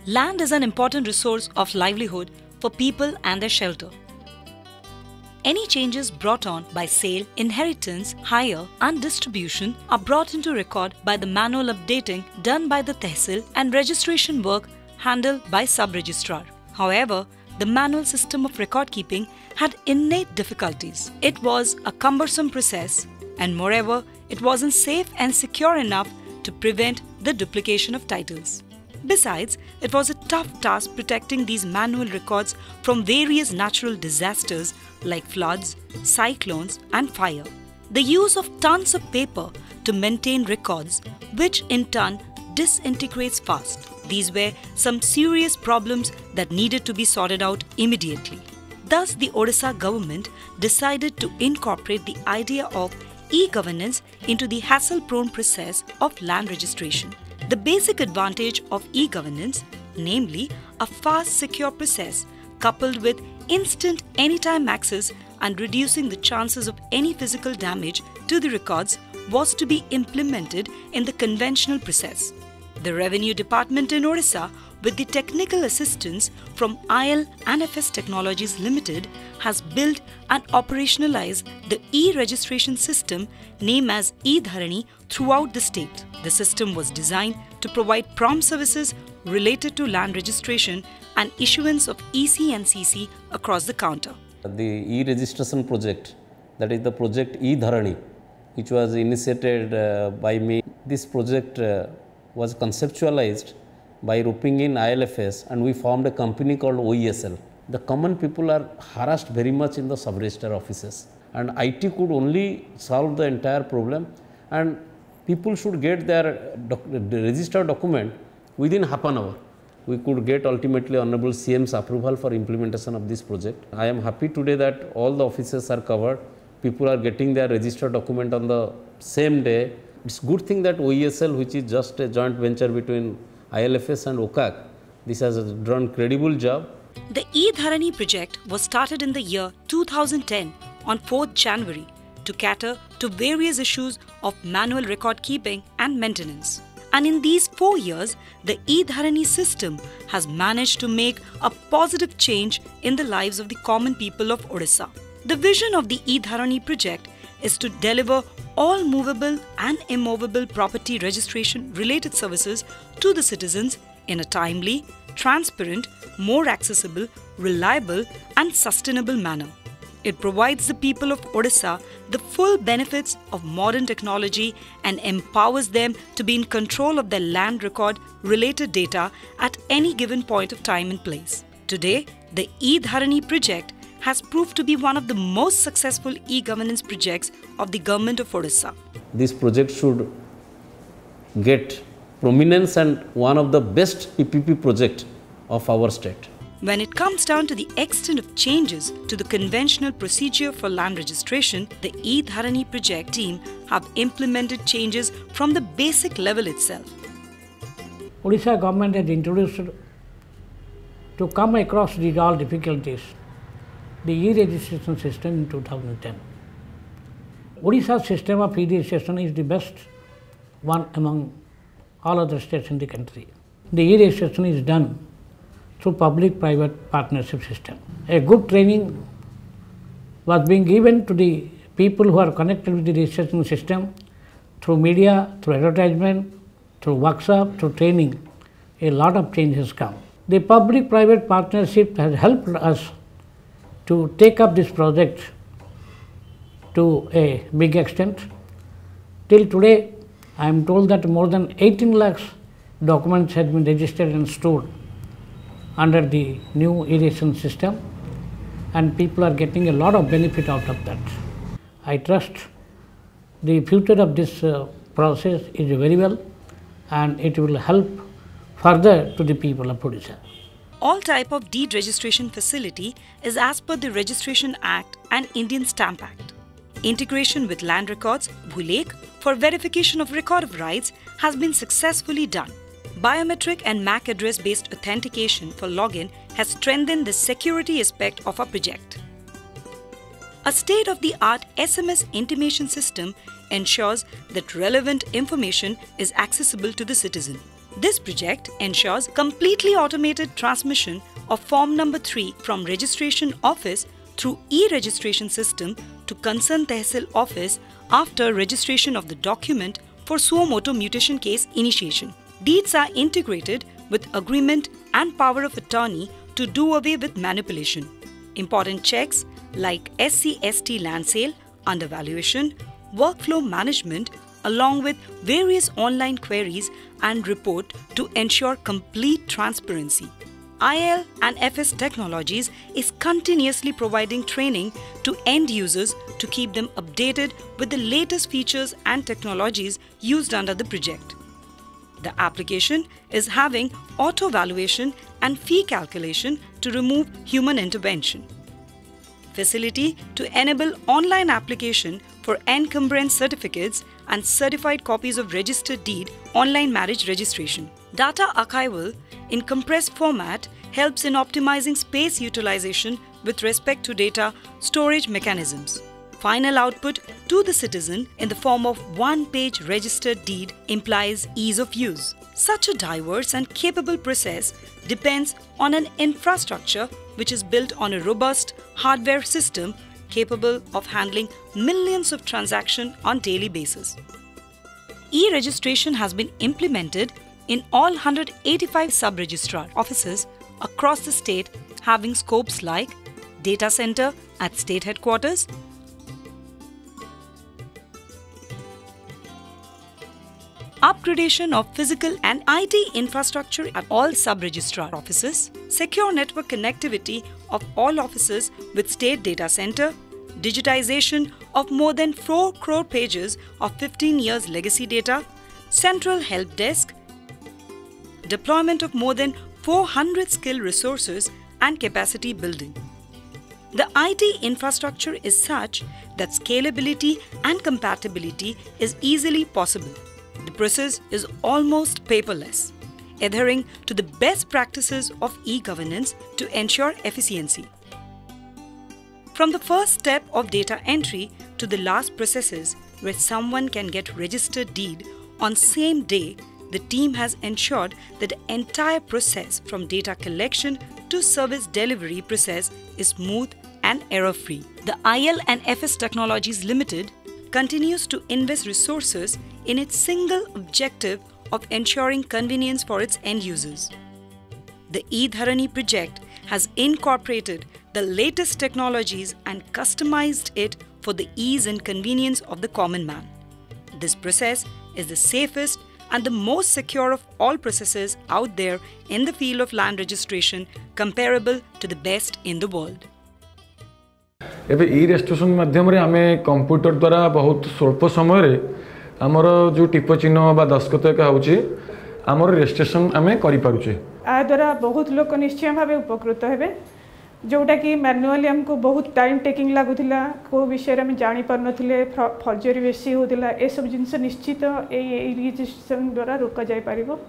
Land is an important resource of livelihood for people and their shelter. Any changes brought on by sale, inheritance, hire and distribution are brought into record by the manual updating done by the Tehsil and registration work handled by sub-registrar. However, the manual system of record keeping had innate difficulties. It was a cumbersome process and moreover, it wasn't safe and secure enough to prevent the duplication of titles. Besides, it was a tough task protecting these manual records from various natural disasters like floods, cyclones and fire. The use of tons of paper to maintain records, which in turn disintegrates fast. These were some serious problems that needed to be sorted out immediately. Thus, the Odisha government decided to incorporate the idea of e-governance into the hassle-prone process of land registration. The basic advantage of e-governance, namely a fast, secure process coupled with instant anytime access and reducing the chances of any physical damage to the records, was to be implemented in the conventional process. The Revenue Department in Odisha, with the technical assistance from IL and FS Technologies Limited, has built and operationalized the e-registration system named as eDharani throughout the state. The system was designed to provide prompt services related to land registration and issuance of EC and CC across the counter. The e-registration project, that is the project eDharani, which was initiated by me. This project was conceptualized by roping in ILFS, and we formed a company called OESL. The common people are harassed very much in the sub-register offices, and IT could only solve the entire problem, and people should get their registered document within half an hour. We could get ultimately Honorable CM's approval for implementation of this project. I am happy today that all the offices are covered. People are getting their registered document on the same day. It's a good thing that OESL, which is just a joint venture between ILFS and OCAC, this has done credible job. The eDharani project was started in the year 2010 on 4th January to cater to various issues of manual record keeping and maintenance. And in these 4 years, the eDharani system has managed to make a positive change in the lives of the common people of Odisha. The vision of the eDharani project is to deliver all movable and immovable property registration related services to the citizens in a timely, transparent, more accessible, reliable and sustainable manner. It provides the people of Odisha the full benefits of modern technology and empowers them to be in control of their land record related data at any given point of time and place. Today, the eDharani project has proved to be one of the most successful e-governance projects of the government of Odisha. This project should get prominence and one of the best PPP project of our state. When it comes down to the extent of changes to the conventional procedure for land registration, the eDharani project team have implemented changes from the basic level itself. Odisha government has introduced to come across these all difficulties the e-registration system in 2010. Odisha's system of e-registration is the best one among all other states in the country. The e-registration is done through public-private partnership system. A good training was being given to the people who are connected with the registration system through media, through advertisement, through workshop, through training. A lot of change has come. The public-private partnership has helped us to take up this project to a big extent. Till today, I am told that more than 18 lakhs documents have been registered and stored under the new e-registration system, and people are getting a lot of benefit out of that. I trust the future of this process is very well, and it will help further to the people of Odisha. All type of deed registration facility is as per the Registration Act and Indian Stamp Act. integration with land records, Bhulekh, for verification of record of rights has been successfully done. Biometric and MAC address-based authentication for login has strengthened the security aspect of our project. A state-of-the-art SMS intimation system ensures that relevant information is accessible to the citizen. This project ensures completely automated transmission of Form number 3 from registration office through e-registration system to concerned Tehsil office after registration of the document for suo motu mutation case initiation. Deeds are integrated with agreement and power of attorney to do away with manipulation. Important checks like SC/ST land sale, undervaluation, workflow management, along with various online queries and report to ensure complete transparency. IL and FS Technologies is continuously providing training to end users to keep them updated with the latest features and technologies used under the project. The application is having auto-valuation and fee calculation to remove human intervention. Facility to enable online application for encumbrance certificates and certified copies of registered deed online marriage registration. Data archival in compressed format helps in optimizing space utilization with respect to data storage mechanisms. Final output to the citizen in the form of one-page registered deed implies ease of use. Such a diverse and capable process depends on an infrastructure which is built on a robust hardware system capable of handling millions of transactions on daily basis. E-registration has been implemented in all 185 sub-registrar offices across the state, having scopes like data center at state headquarters, upgradation of physical and IT infrastructure at all sub-registrar offices, secure network connectivity of all offices with state data center, digitization of more than 4 crore pages of 15 years legacy data, central help desk, deployment of more than 400 skilled resources and capacity building. The IT infrastructure is such that scalability and compatibility is easily possible. The process is almost paperless, adhering to the best practices of e-governance to ensure efficiency. From the first step of data entry to the last processes where someone can get registered deed on same day, the team has ensured that the entire process from data collection to service delivery process is smooth and error-free. The IL and FS Technologies Limited continues to invest resources in its single objective of ensuring convenience for its end users. The eDharani project has incorporated the latest technologies and customized it for the ease and convenience of the common man. This process is the safest and the most secure of all processes out there in the field of land registration, comparable to the best in the world. एबे ई-रजिस्ट्रेशन माध्यम रे आमे computer द्वारा बहुत स्वल्प समय रे हमर जो टिप चिन्ह बा दस्खत का होची हमर रजिस्ट्रेशन आमे करि पारुचे। आ द्वारा बहुत लोक निश्चय भाव उपकृत हेबे, जोटा कि मैनुअली हमको बहुत टाइम टेकिंग लागुथिला, को विषय रे हम जानि पर नथिले, फर्जरी बेसी होतिला, ए सब जिंस निश्चित ए रजिस्ट्रेशन द्वारा रोका जाय पारिबो।